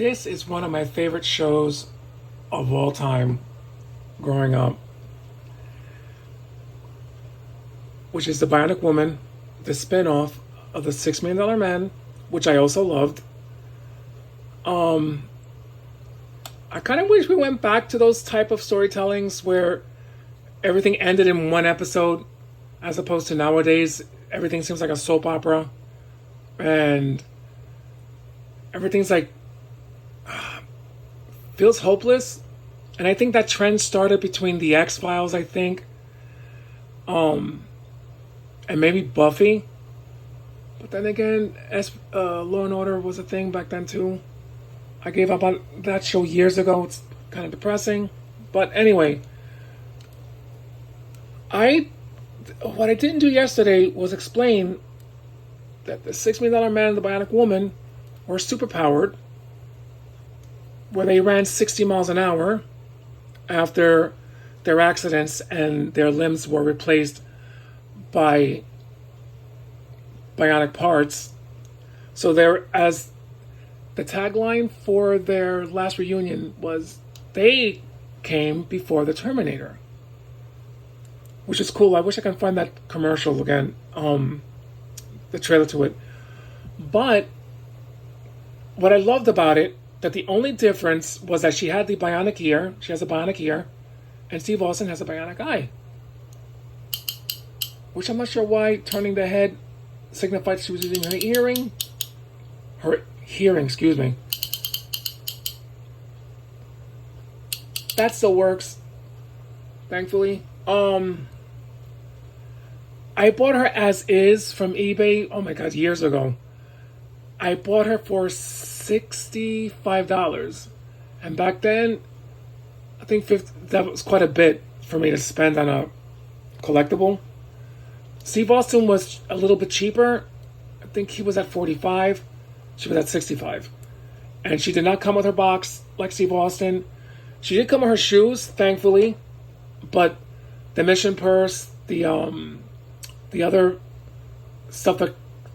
This is one of my favorite shows of all time growing up, which is The Bionic Woman, the spin-off of the $6 Million Man, which I also loved. Um, I kind of wish we went back to those type of storytellings where everything ended in one episode, as opposed to nowadays everything seems like a soap opera, and everything's like feels hopeless. And I think that trend started between the X Files, I think, um, and maybe Buffy. But then again, Law and Order was a thing back then too. I gave up on that show years ago. It's kind of depressing. But anyway, I what I didn't do yesterday was explain that the $6 Million Man and the Bionic Woman were superpowered, where they ran 60 miles an hour after their accidents and their limbs were replaced by bionic parts. So there, as the tagline for their last reunion was, they came before the Terminator, which is cool. I wish I can find that commercial again, the trailer to it. But what I loved about it, that the only difference was that she had the bionic ear, she has a bionic ear, and Steve Austin has a bionic eye. Which I'm not sure why turning the head signified she was using her hearing, excuse me. That still works, thankfully. I bought her as is from eBay, oh my god, years ago. I bought her for $65. And back then, I think that was quite a bit for me to spend on a collectible. Steve Austin was a little bit cheaper. I think he was at 45. She was at 65. And she did not come with her box like Steve Austin. She did come with her shoes, thankfully. But the mission purse, the other stuff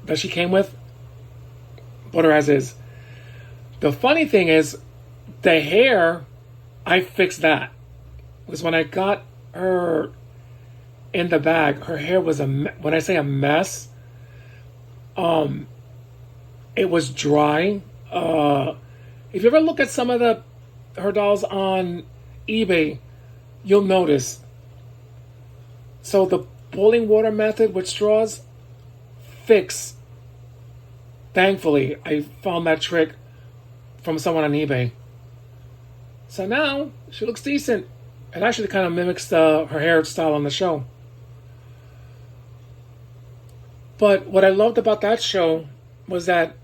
that she came with, bought her as is. The funny thing is, the hair, I fixed that. Because when I got her in the bag, her hair was when I say a mess, it was dry. If you ever look at some of her dolls on eBay, you'll notice. So the boiling water method with straws, fix. Thankfully, I found that trick from someone on eBay. So now she looks decent. It actually kind of mimics her hairstyle on the show. But what I loved about that show was that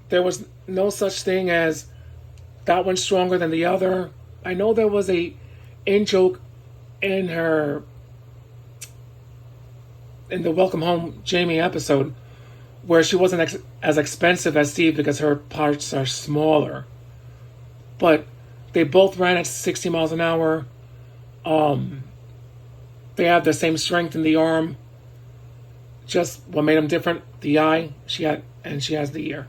there was no such thing as that one's stronger than the other. I know there was a in-joke in the Welcome Home Jamie episode where she wasn't as expensive as Steve because her parts are smaller. But they both ran at 60 miles an hour. They have the same strength in the arm. Just what made them different, the eye she has the ear.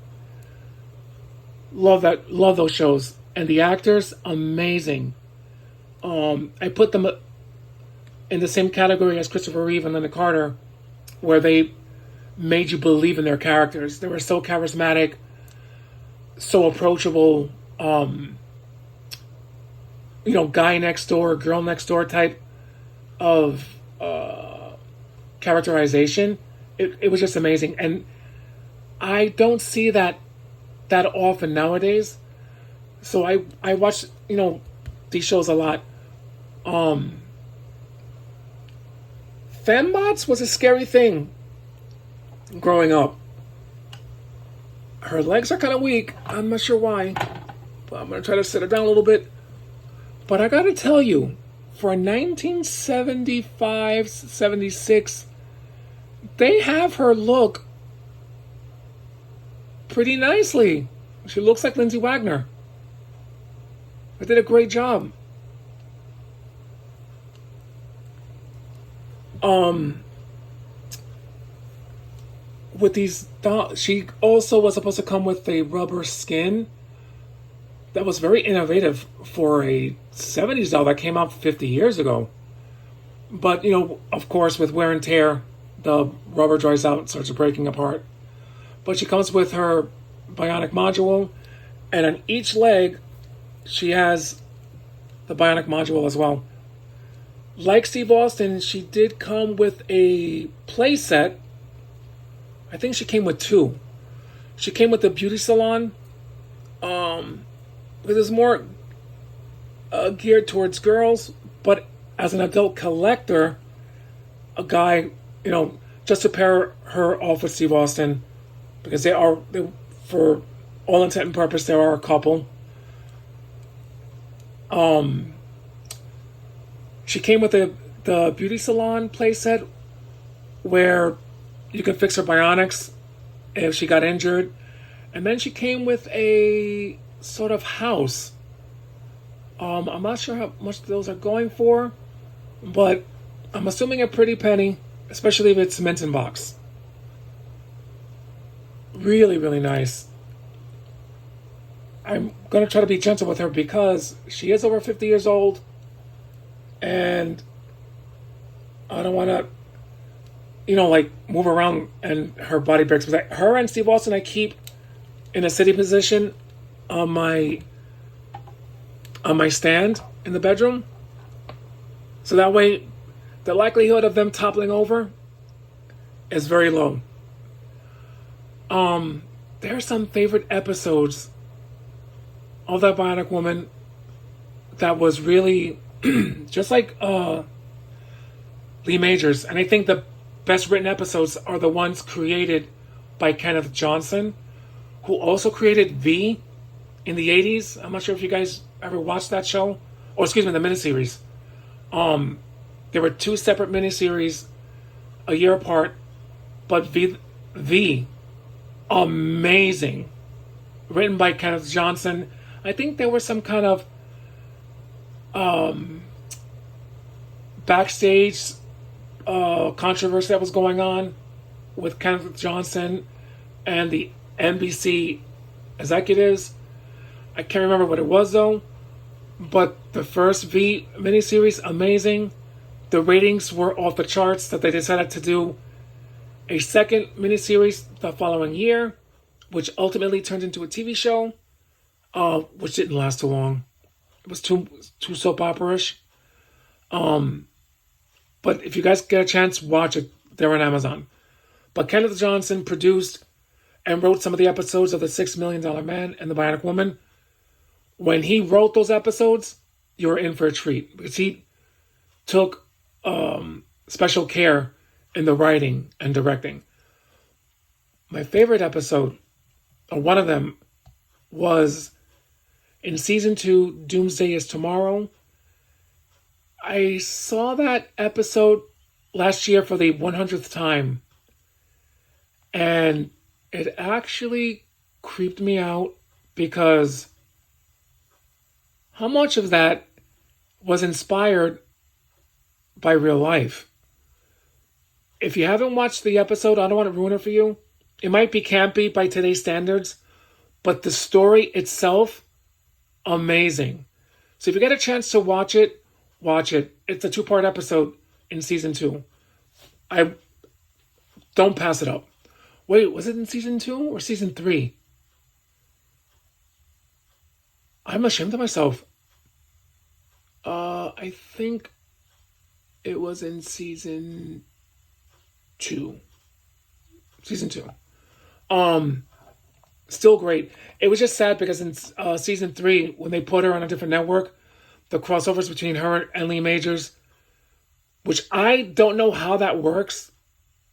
Love those shows. And the actors, amazing. I put them in the same category as Christopher Reeve and Linda Carter, where they made you believe in their characters. They were so charismatic, so approachable, guy next door, girl next door type of characterization. It was just amazing. And I don't see that often nowadays. So I watch, these shows a lot. Fembots was a scary thing growing up. Her legs are kind of weak. I'm not sure why. But I'm going to try to sit her down a little bit. But I got to tell you, for 1975, 76, they have her look pretty nicely. She looks like Lindsay Wagner. They did a great job. With these dolls, she also was supposed to come with a rubber skin that was very innovative for a 70s doll that came out 50 years ago. But, of course, with wear and tear, the rubber dries out and starts breaking apart. But she comes with her Bionic module, and on each leg, she has the Bionic module as well. Like Steve Austin, she did come with a play set. I think she came with two. She came with the beauty salon, because it's more geared towards girls, but as an adult collector, a guy, just to pair her off with Steve Austin, because for all intent and purpose, they are a couple. She came with the beauty salon playset where you can fix her bionics if she got injured. And then she came with a sort of house. I'm not sure how much those are going for, but I'm assuming a pretty penny, especially if it's mint in box. Really, really nice. I'm going to try to be gentle with her because she is over 50 years old, and I don't want to, move around and her body breaks. But her and Steve Austin, I keep in a sitting position on my stand in the bedroom, so that way the likelihood of them toppling over is very low. There are some favorite episodes of that Bionic Woman that was really just like Lee Majors, and I think the best written episodes are the ones created by Kenneth Johnson, who also created V in the 80s. I'm not sure if you guys ever watched that show, or excuse me, the miniseries. There were two separate miniseries a year apart, but V, amazing, written by Kenneth Johnson. I think there was some kind of backstage controversy that was going on with Kenneth Johnson and the NBC executives. I can't remember what it was though, but the first V miniseries, amazing. The ratings were off the charts that they decided to do a second miniseries the following year, which ultimately turned into a TV show, which didn't last too long. It was too soap opera-ish. But if you guys get a chance, watch it. They're on Amazon. But Kenneth Johnson produced and wrote some of the episodes of The $6 Million Man and The Bionic Woman. When he wrote those episodes, you were in for a treat, because he took special care in the writing and directing. My favorite episode, or one of them, was in season 2, Doomsday is Tomorrow. I saw that episode last year for the 100th time, and it actually creeped me out because how much of that was inspired by real life. If you haven't watched the episode, I don't want to ruin it for you. It might be campy by today's standards, but the story itself, amazing. So if you get a chance to watch it, watch it. It's a 2-part episode in season 2. Don't pass it up. Wait, was it in season 2 or season 3? I'm ashamed of myself. I think it was in season 2. Season 2. Still great. It was just sad because in season 3, when they put her on a different network, the crossovers between her and Lee Majors, which I don't know how that works,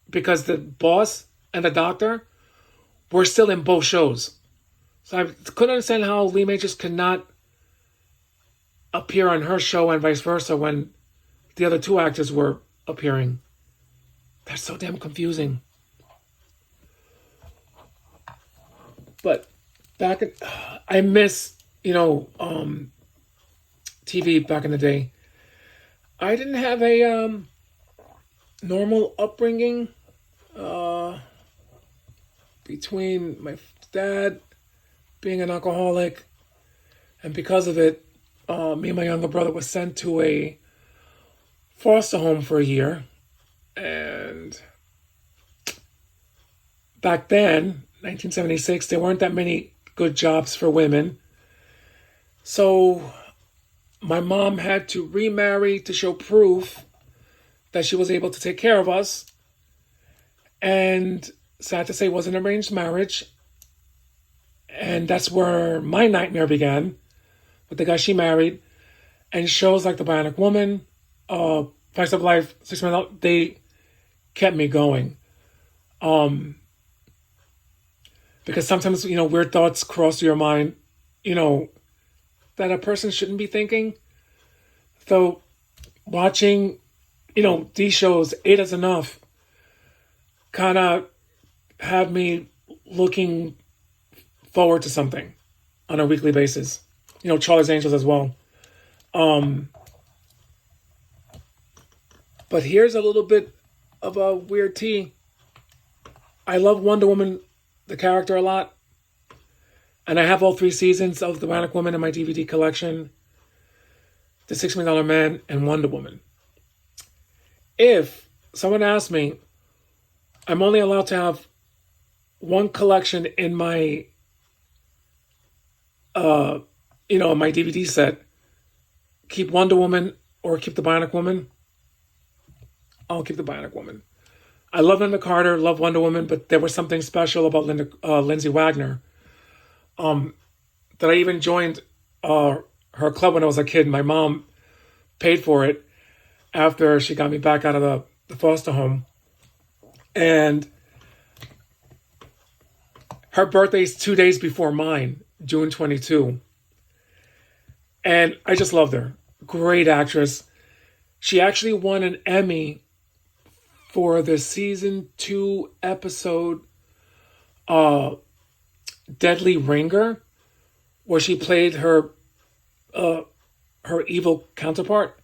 because the boss and the doctor were still in both shows. So I couldn't understand how Lee Majors could not appear on her show and vice versa when the other two actors were appearing. That's so damn confusing. But I miss, TV back in the day. I didn't have a normal upbringing between my dad being an alcoholic And because of it, me and my younger brother was sent to a foster home for a year. And back then, 1976, there weren't that many good jobs for women. So my mom had to remarry to show proof that she was able to take care of us. And sad to say, it was an arranged marriage. And that's where my nightmare began with the guy she married. And shows like The Bionic Woman, Facts of Life, 6 Men Out, they kept me going. Because sometimes, weird thoughts cross your mind, that a person shouldn't be thinking. So watching, these shows, 8 is enough, kind of had me looking forward to something on a weekly basis. Charlie's Angels as well. But here's a little bit of a weird tea. I love Wonder Woman, the character, a lot. And I have all 3 seasons of The Bionic Woman in my DVD collection. The $6 Million Man and Wonder Woman. If someone asked me, I'm only allowed to have one collection in my, my DVD set. Keep Wonder Woman or keep The Bionic Woman. I'll keep The Bionic Woman. I love Linda Carter, love Wonder Woman, but there was something special about Lindsay Wagner. That I even joined her club when I was a kid. My mom paid for it after she got me back out of the foster home. And her birthday is 2 days before mine, June 22. And I just loved her. Great actress. She actually won an Emmy for the season 2 episode Deadly Ringer, where she played her evil counterpart.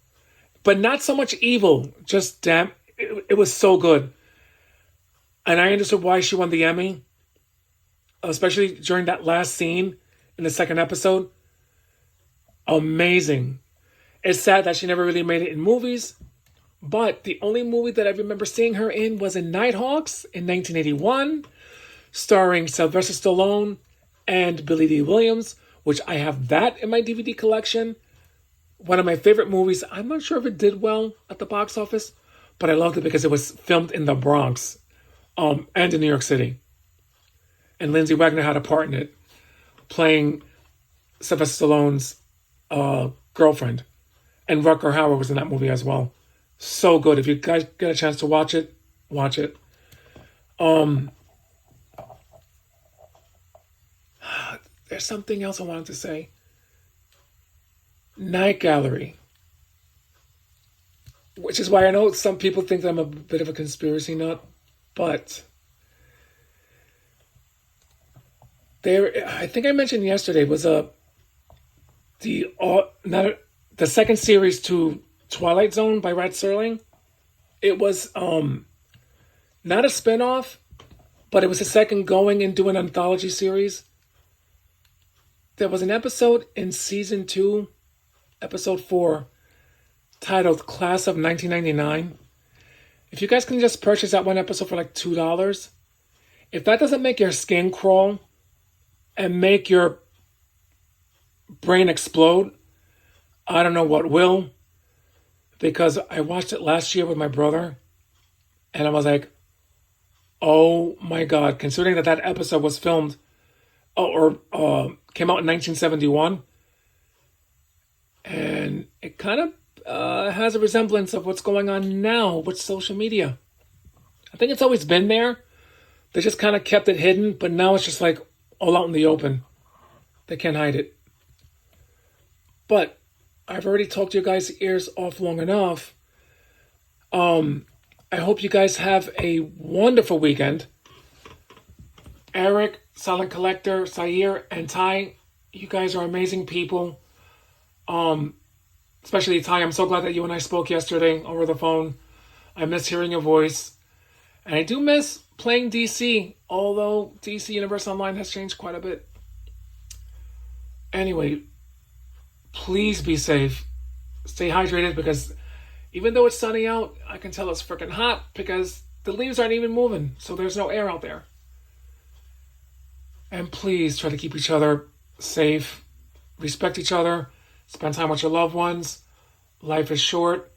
But not so much evil, just damn, it was so good. And I understood why she won the Emmy, especially during that last scene in the second episode. Amazing. It's sad that she never really made it in movies, but the only movie that I remember seeing her in was in Nighthawks in 1981, starring Sylvester Stallone and Billy D. Williams, which I have that in my DVD collection. One of my favorite movies. I'm not sure if it did well at the box office, but I loved it because it was filmed in the Bronx and in New York City. And Lindsay Wagner had a part in it, playing Sylvester Stallone's girlfriend. And Rutger Hauer was in that movie as well. So good. If you guys get a chance to watch it, watch it. There's something else I wanted to say. Night Gallery. Which is why I know some people think that I'm a bit of a conspiracy nut, but I think I mentioned yesterday was the second series to Twilight Zone by Rod Serling. It was not a spinoff, but it was a second going into an anthology series. There was an episode in season 2, episode 4, titled Class of 1999. If you guys can just purchase that one episode for like $2, if that doesn't make your skin crawl and make your brain explode, I don't know what will. Because I watched it last year with my brother, and I was like, oh my God, considering that episode was filmed or came out in 1971, and it kind of has a resemblance of what's going on now with social media. I think it's always been there. They just kind of kept it hidden, but now it's just like all out in the open. They can't hide it. But I've already talked your guys' ears off long enough. I hope you guys have a wonderful weekend. Eric, Silent Collector, Sair, and Ty, you guys are amazing people. Especially Ty, I'm so glad that you and I spoke yesterday over the phone. I miss hearing your voice. And I do miss playing DC, although DC Universe Online has changed quite a bit. Anyway, Please be safe. Stay hydrated because even though it's sunny out, I can tell it's freaking hot because the leaves aren't even moving, so there's no air out there. And please try to keep each other safe, respect each other, spend time with your loved ones. Life is short,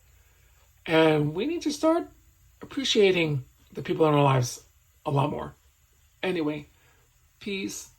and we need to start appreciating the people in our lives a lot more. Anyway, peace.